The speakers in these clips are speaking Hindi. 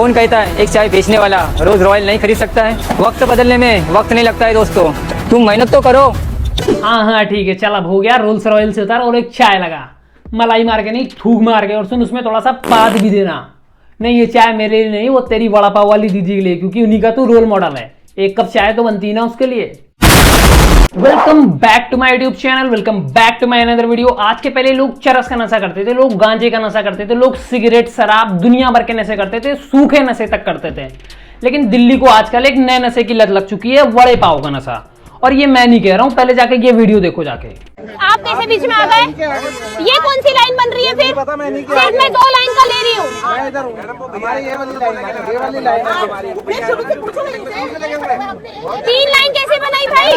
कौन कहता है एक चाय बेचने वाला रोज रॉयल नहीं खरीद सकता है। वक्त बदलने में वक्त नहीं लगता है दोस्तों, तुम मेहनत तो करो। हाँ ठीक है, चल अब हो गया। रोल्स रॉयल से उतार और एक चाय लगा, मलाई मार के नहीं, थूक मार के। और सुन, उसमें थोड़ा सा पाद भी देना। नहीं, ये चाय मेरे लिए नहीं, वो तेरी वड़ा पाव वाली दीदी के लिए, क्योंकि उन्हीं का तू रोल मॉडल है। एक कप चाय तो बनती है ना उसके लिए। Welcome back to my YouTube channel, welcome back to my another video. आज के पहले लोग चरस का नशा करते थे, लोग गांजे का नशा करते थे, लोग सिगरेट शराब दुनिया भर के नशे करते थे, सूखे नशे तक करते थे। लेकिन दिल्ली को आजकल एक नए नशे की लत लग चुकी है, वड़े पाव का नशा। और ये मैं नहीं कह रहा हूं, पहले जाके ये वीडियो देखो जाके। आप कैसे बीच में आ गए? ये कौन सी लाइन बन रही है फिर? सिर्फ मैं 2 लाइन का ले रही हूँ। तीन लाइन कैसे बनाई भाई?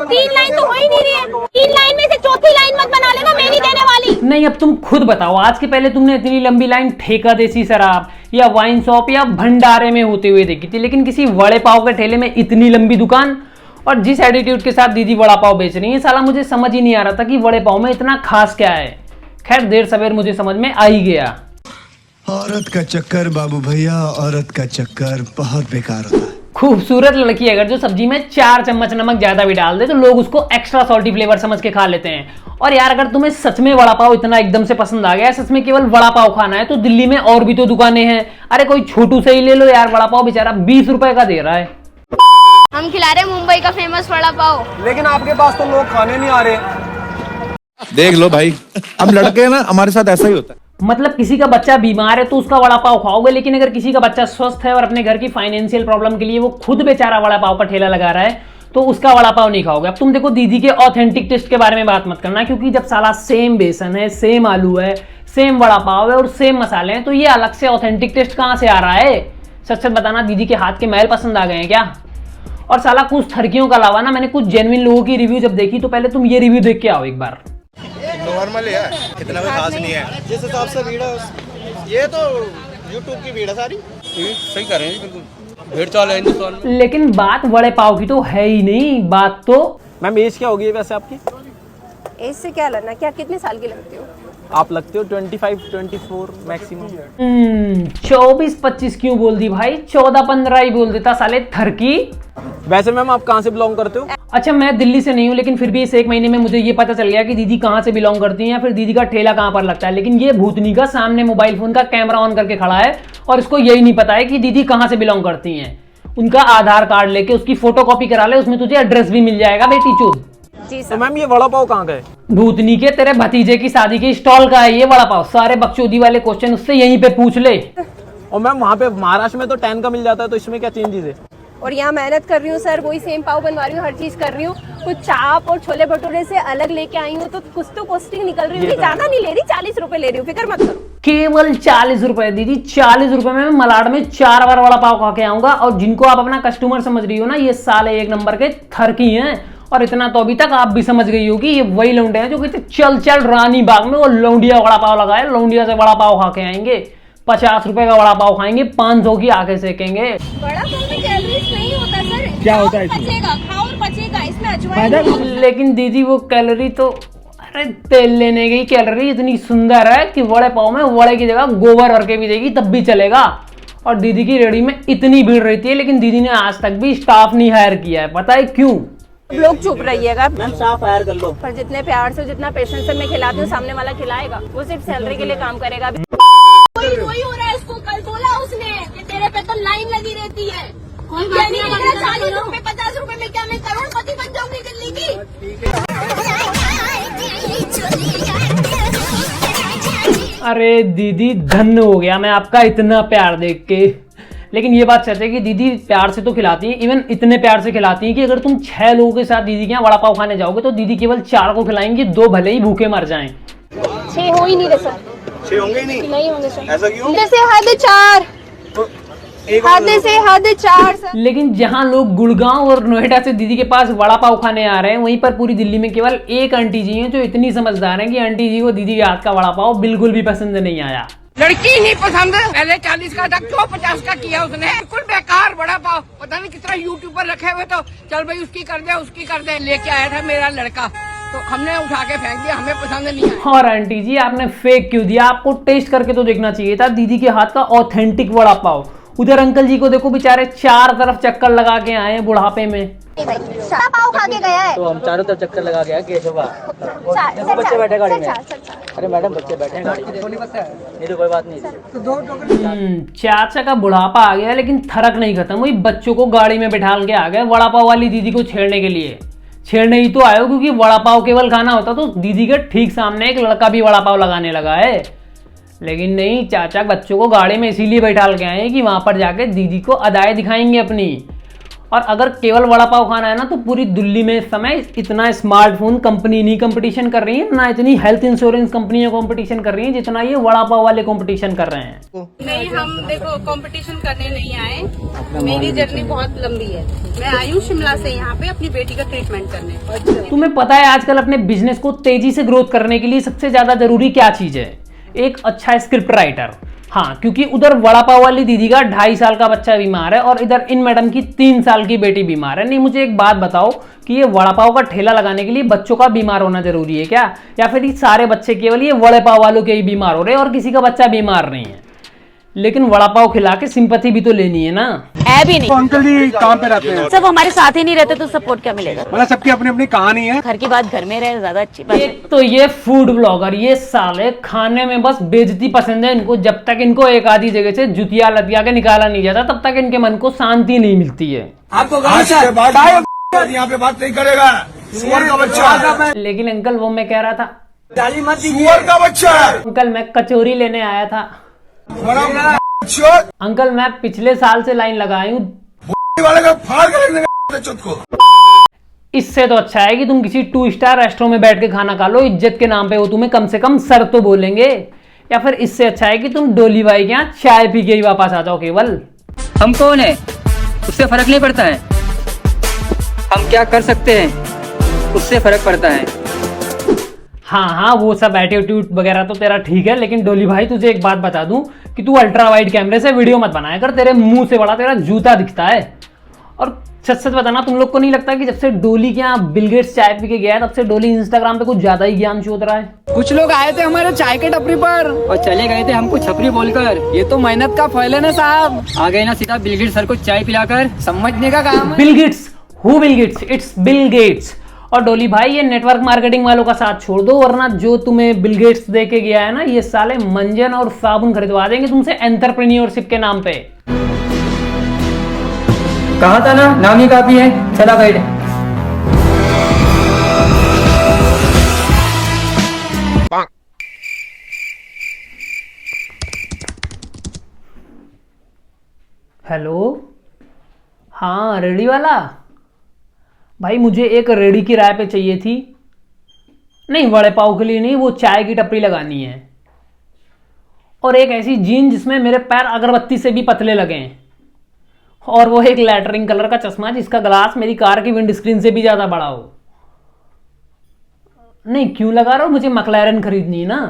3 लाइन तो हो ही नहीं रही है। 3 लाइन में से चौथी लाइन मत बना लेना, मैं नहीं देने वाली। नहीं, अब तुम खुद बताओ, आज के पहले तुमने इतनी लंबी लाइन ठेका देसी शराब या वाइन शॉप या भंडारे में होते हुए देखी थी, लेकिन किसी वड़े पाव के ठेले में इतनी लंबी दुकान। और जिस एटीट्यूड के साथ दीदी वड़ा पाव बेच रही है, साला मुझे समझ ही नहीं आ रहा था कि वड़े पाव में इतना खास क्या है। खैर, देर सवेर मुझे समझ में आ ही गया। औरत का चक्कर बाबू भैया, औरत का चक्कर बहुत बेकार होता है। खूबसूरत लड़की अगर जो सब्जी में 4 चम्मच नमक ज्यादा भी डाल दे तो लोग उसको एक्स्ट्रा सॉल्टी फ्लेवर समझ के खा लेते हैं। और यार, अगर तुम्हें सच में वड़ा पाव इतना एकदम से पसंद आ गया, सच में केवल वड़ा पाव खाना है, तो दिल्ली में और भी तो दुकानें हैं। अरे कोई छोटू से ही ले लो यार, वड़ा पाव बेचारा 20 रुपए का दे रहा है। हम खिला रहे मुंबई का फेमस वड़ा पाव, लेकिन आपके पास तो लोग खाने नहीं आ रहे। देख लो भाई, हम लड़के हैं ना, हमारे साथ ऐसा ही होता है। मतलब किसी का बच्चा बीमार है तो उसका वड़ा पाव खाओगे, लेकिन अगर किसी का बच्चा स्वस्थ है और अपने घर की फाइनेंशियल प्रॉब्लम के लिए वो खुद बेचारा वड़ा पाव का ठेला लगा रहा है, तो उसका वड़ा पाव नहीं खाओगे। अब तुम देखो, दीदी के ऑथेंटिक टेस्ट के बारे में बात मत करना, क्योंकि जब साला सेम बेसन है, सेम आलू है, सेम वड़ा पाव है और सेम मसाले हैं, तो ये अलग से ऑथेंटिक टेस्ट कहां से आ रहा है? सच सच बताना, दीदी के हाथ के महल पसंद आ गए हैं क्या? और साला कुछ थरकियों का अलावा ना, मैंने कुछ जेन्युइन लोगों की रिव्यू जब देखी, तो पहले तुम ये रिव्यू देख के आओ एक बार। नॉर्मल है, इतना कोई खास नहीं है। जिस हिसाब से भीड़ है, ये तो यूट्यूब की भीड़ है सारी। सही कर रहे हैं, बिल्कुल भीड़ चाल है हिंदुस्तान में। लेकिन बात वड़े पाव की तो है ही नहीं, बात तो। मैम, एज क्या होगी वैसे आपकी? एज से क्या लेना, क्या कितने साल की लगती हो? आप लगते हो 25-24 मैक्सिमम। 24-25 क्यों बोल दी भाई? 14-15 ही बोल देता साले थरकी। वैसे मैम, आप कहाँ से बिलोंग करते हो? अच्छा, मैं दिल्ली से नहीं हूँ, लेकिन फिर भी इस 1 महीने में मुझे ये पता चल गया कि दीदी कहाँ से बिलोंग करती हैं या फिर दीदी का ठेला कहाँ पर लगता है। लेकिन ये भूतनी का सामने मोबाइल फोन का कैमरा ऑन करके खड़ा है और इसको यही नहीं पता है कि दीदी कहाँ से बिलोंग करती हैं। उनका आधार कार्ड लेके उसकी फोटो कॉपी करा ले, उसमें तुझे एड्रेस भी मिल जाएगा बेटी चोद। जी तो सर। मैम, ये वड़ा पाव कहाँ का है? भूतनी के तेरे भतीजे की शादी के स्टॉल का है ये वड़ा पाव। सारे बकचोदी वाले क्वेश्चन उससे यहीं पे पूछ ले। और मैम, वहाँ पे महाराष्ट्र में तो 10 का मिल जाता है, तो इसमें क्या चेंजेस है? और यहाँ मेहनत कर रही हूँ सर, वही सेम पाव बनवा रही हूँ, हर चीज कर रही हूँ। कुछ चाप और छोले भटूरे से अलग लेके आई हूँ, तो कुछ तो कॉस्टिंग निकल रही है। ज्यादा नहीं ले रही, 40 रुपए ले रही हूँ, फिक्र मत करो। केवल 40 रुपए दीदी, 40 रुपए में मैं मलाड में 4 बार वड़ा पाव खा के आऊंगा। और जिनको आप अपना कस्टमर समझ रही हो ना, ये साले 1 नंबर के थरकी हैं। और इतना तो अभी तक आप भी समझ गई होगी, ये वही लौंडे हैं जो कहते चल चल रानी बाग में वो लौंडिया वड़ा पाव लगाए, लौंडिया से वड़ा पाव खा के आएंगे। 50 रुपए का वड़ा पाव खाएंगे, 500 की आंखें सेकेंगे। बड़ा पाव में कैलोरीज नहीं होता सर। क्या होता है इसमें? पचेगा, खाओ और पचेगा, इसमें अजवाइन। लेकिन दीदी वो कैलोरी तो, अरे तेल लेने की कैलोरी इतनी सुंदर है कि वड़े पाव में वड़े की जगह गोबर भर के भी देगी तब भी चलेगा। और दीदी की रेडी में इतनी भीड़ रहती है, लेकिन दीदी ने आज तक भी स्टाफ नहीं हायर किया है। पता है क्यों? लोग चुप रहिएगा। मैम, साफ हायर कर लो। पर जितने प्यार से, जितना पेशेंस से मैं खिलाती हूँ, सामने वाला खिलाएगा। वो सिर्फ सैलरी के लिए काम करेगा। वही हो रहा है, उसको कल बोला उसने कि तेरे पे तो लाइन लगी रहती है। कोई बात नहीं, 40 रुपए 50 रुपए में क्या मैं करोड़पति बन जाऊंगी दिल्ली की? अरे दीदी, धन्य हो गया मैं आपका इतना प्यार देख के। लेकिन ये बात सच है कि दीदी प्यार से तो खिलाती हैं, इवन इतने प्यार से खिलाती हैं कि अगर तुम 6 लोगों के साथ दीदी के यहाँ वड़ा पाव खाने जाओगे तो दीदी केवल 4 को खिलाएंगी, 2 भले ही भूखे मर जाएं। 6 हो ही नहीं रहे सर। 6 होंगे ही नहीं होंगे सर। ऐसा क्यों? जैसे हद 4, हद से हद 4 सर। लेकिन जहां लोग गुड़गांव और नोएडा से दीदी के पास वड़ा पाव खाने आ रहे हैं, वहीं पर पूरी दिल्ली में केवल एक आंटी जी हैं जो इतनी समझदार हैं कि आंटी जी को दीदी के हाथ का वड़ा पाव बिल्कुल भी पसंद नहीं आया। लड़की नहीं पसंद, पहले 40 का था, क्यों 50 का किया उसने? बिल्कुल बेकार बड़ा पाव, पता नहीं कितना यूट्यूब पर रखे हुए, तो चल भाई उसकी कर दे, उसकी कर दे। लेके आया था मेरा लड़का, तो हमने उठा के फेंक दिया, हमें पसंद नहीं आया। और आंटी जी आपने फेक क्यों दिया? आपको टेस्ट करके तो देखना चाहिए था दीदी के हाथ का ऑथेंटिक वड़ा पाव। उधर अंकल जी को देखो, बेचारे चार तरफ चक्कर लगा के आए हैं बुढ़ापे में। वड़ा पाव खा के गया है तो हम चारों तरफ चक्कर लगा गया केशव का। बच्चे बैठे गाड़ी में। अरे मैडम बच्चे बैठे हैं गाड़ी में, ये तो कोई बात नहीं। चाचा का बुढ़ापा आ गया लेकिन थरक नहीं खत्म हुई। बच्चों को गाड़ी में बैठा के आ गए वड़ा पाव वाली दीदी को छेड़ने के लिए। छेड़ने ही तो आयो, क्योंकि वड़ा पाव केवल खाना होता तो दीदी के ठीक सामने एक लड़का भी वड़ा पाव लगाने लगा है। लेकिन नहीं, चाचा बच्चों को गाड़ी में इसीलिए बैठा के आए कि वहां पर जाके दीदी को अदाएं दिखाएंगे अपनी। और अगर केवल वड़ा पाव खाना है ना, तो पूरी दिल्ली में इस समय इतना स्मार्टफोन कंपनी नहीं कंपटीशन कर रही है, ना इतनी हेल्थ इंश्योरेंस कंपनियां कंपटीशन कर रही हैं जितना ये वड़ा पाव वाले कंपटीशन कर रहे हैं। नहीं, हम देखो कंपटीशन करने नहीं आए। मेरी जर्नी बहुत लंबी है। मैं आई हूँ शिमला से यहाँ पे अपनी बेटी का ट्रीटमेंट करने। तुम्हें पता है आजकल अपने बिजनेस को तेजी से ग्रोथ करने के लिए सबसे ज्यादा जरूरी क्या चीज है? एक अच्छा स्क्रिप्ट राइटर। हाँ, क्योंकि उधर वड़ा पाव वाली दीदी का 2.5 साल का बच्चा बीमार है और इधर इन मैडम की 3 साल की बेटी बीमार है। नहीं, मुझे एक बात बताओ कि ये वड़ा पाव का ठेला लगाने के लिए बच्चों का बीमार होना जरूरी है क्या? या फिर ये सारे बच्चे केवल ये वड़े पाव वालों के ही बीमार हो रहे हैं और किसी का बच्चा बीमार नहीं है? लेकिन वड़ा पाव खिला के सिंपैथी भी तो लेनी है ना। है भी नहीं। तो अंकल जी कहाँ पे रहते हैं? सब हमारे साथ ही नहीं रहते तो सपोर्ट क्या मिलेगा? मतलब सबकी अपनी अपनी कहानी है। घर की बात घर में रहे ज्यादा अच्छी बात है। एक तो ये फूड ब्लॉगर, ये साले खाने में बस बेइज्जती पसंद है इनको। जब तक इनको एक आधी जगह से जुतिया लतिया के निकाला नहीं जाता तब तक इनके मन को शांति नहीं मिलती है। आपको यहाँ पे बात नहीं करेगा, सुअर का बच्चा। लेकिन अंकल वो मैं कह रहा था, सुअर का बच्चा। अंकल मैं कचौरी लेने आया था। अंकल मैं पिछले साल से लाइन लगाई हूँ। वाले का फाड़ कर रखने का चुत को। इससे तो अच्छा है कि तुम किसी 2 स्टार रेस्टोरेंट में बैठ के खाना खा लो। इज्जत के नाम पे वो तुम्हें कम से कम सर तो बोलेंगे। या फिर इससे अच्छा है कि तुम डोली भाई के यहाँ चाय पी के ही वापस आ जाओ केवल। हम कौन है उससे फर्क नहीं पड़ता है, हम क्या कर सकते हैं उससे फर्क पड़ता है। हाँ, वो सब एटीट्यूड वगैरह तो तेरा ठीक है, लेकिन डोली भाई तुझे एक बात बता दूं कि तू अल्ट्रा वाइड कैमरे से वीडियो मत बनाया कर। तेरे मुंह से बड़ा तेरा जूता दिखता है। और सच सच बताना, तुम लोग को नहीं लगता कि जब से डोली के यहाँ बिल गेट्स चाय पी के गया है तब से डोली इंस्टाग्राम पे कुछ ज्यादा ही ज्ञान चोद रहा है? कुछ लोग आए थे हमारे चाय के टपरी पर और चले गए थे हमको छपरी बोलकर। ये तो मेहनत का फल है ना साहब। आ गए ना सीधा बिल गेट्स सर को चाय पिलाकर। समझने का काम है। Bill Gates? Who Bill Gates? It's Bill Gates. और डोली भाई ये नेटवर्क मार्केटिंग वालों का साथ छोड़ दो, वरना जो तुम्हें बिल गेट्स दे के गया है ना, ये साले मंजन और साबुन खरीदवा देंगे तुमसे एंटरप्रेन्योरशिप के नाम पे। कहा था ना नाम ही काफी है। चला बैठ। हेलो, हाँ रेडी वाला भाई, मुझे एक रेडी किराए पे चाहिए थी। नहीं, वड़े पाव के लिए नहीं, वो चाय की टपरी लगानी है। और एक ऐसी जीन जिसमें मेरे पैर अगरबत्ती से भी पतले लगे। और वो एक लैटरिंग कलर का चश्मा जिसका ग्लास मेरी कार की विंड स्क्रीन से भी ज्यादा बड़ा हो। नहीं, क्यों लगा रहा हो? मुझे मैक्लैरन खरीदनी है ना।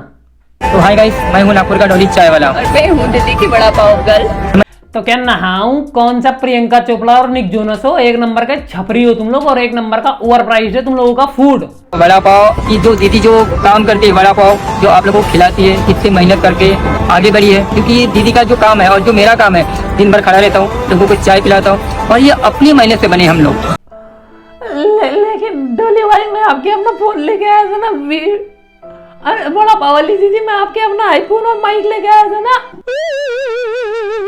तो हाय गाइस, मैं हूँ नागपुर का डोली चाय वाला। मैं हूँ दिल्ली की वड़ा पाव गर्ल। तो क्या नहाऊं? कौन सा प्रियंका चोपड़ा और निक जोनस हो? एक नंबर के छपरी हो तुम लोग और एक नंबर का ओवर प्राइस है तुम लोगों का फूड। वड़ा पाव की जो दीदी जो काम करती है, वड़ा पाव जो आप लोगों को खिलाती है, कितनी मेहनत करके आगे बढ़ी है। क्योंकि ये दीदी का जो काम है और जो मेरा काम है, दिन भर खड़ा रहता हूँ, लोगों को चाय पिलाता हूँ और ये अपनी मेहनत से बने हम लोग। लेकिन डोली भाई मैं आपके अपना फोन लेके आया था ना। अरे बड़ा पाव वाली दीदी, मैं आपके अपना आईफोन और माइक लेके आया था ना।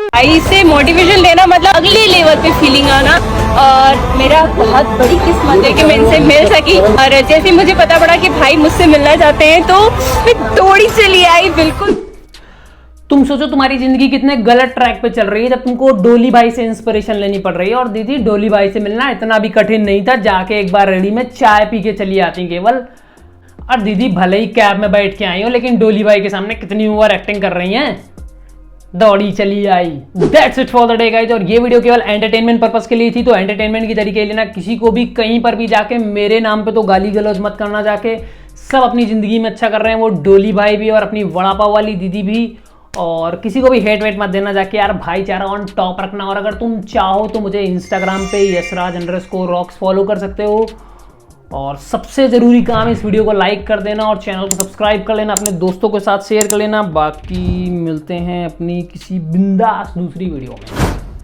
भाई से मोटिवेशन लेना मतलब अगले लेवल पे फीलिंग आना। और मेरा बहुत बड़ी किस्मत है कि मैं इनसे मिल सकी। और जैसे मुझे पता पड़ा कि भाई मुझसे मिलना चाहते हैं तो मैं दौड़ी चली आई। बिल्कुल। तुम सोचो तुम्हारी जिंदगी कितने गलत ट्रैक पे चल रही है जब तुमको डोली भाई से इंस्पिरेशन लेनी पड़ रही है। और दीदी, डोली भाई से मिलना इतना भी कठिन नहीं था। जाके एक बार रेडी में चाय पी के चली आती केवल। और दीदी भले ही कैब में बैठ के आई हो, लेकिन डोली भाई के सामने कितनी ओवर एक्टिंग कर रही हैं। दौड़ी चली आई। That's it for the day guys. और ये वीडियो केवल एंटरटेनमेंट पर्पस के लिए थी, तो एंटरटेनमेंट की तरीके लेना। किसी को भी कहीं पर भी जाके मेरे नाम पे तो गाली गलौज मत करना। जाके सब अपनी जिंदगी में अच्छा कर रहे हैं, वो डोली भाई भी और अपनी वड़ा पाव वाली दीदी भी। और किसी को भी हेट वेट मत देना। जाके यार भाईचारा ऑन टॉप रखना। और अगर तुम चाहो तो मुझे इंस्टाग्राम पे यशराज_rocks फॉलो कर सकते हो। और सबसे ज़रूरी काम है इस वीडियो को लाइक कर देना और चैनल को सब्सक्राइब कर लेना, अपने दोस्तों के साथ शेयर कर लेना। बाकी मिलते हैं अपनी किसी बिंदास दूसरी वीडियो में।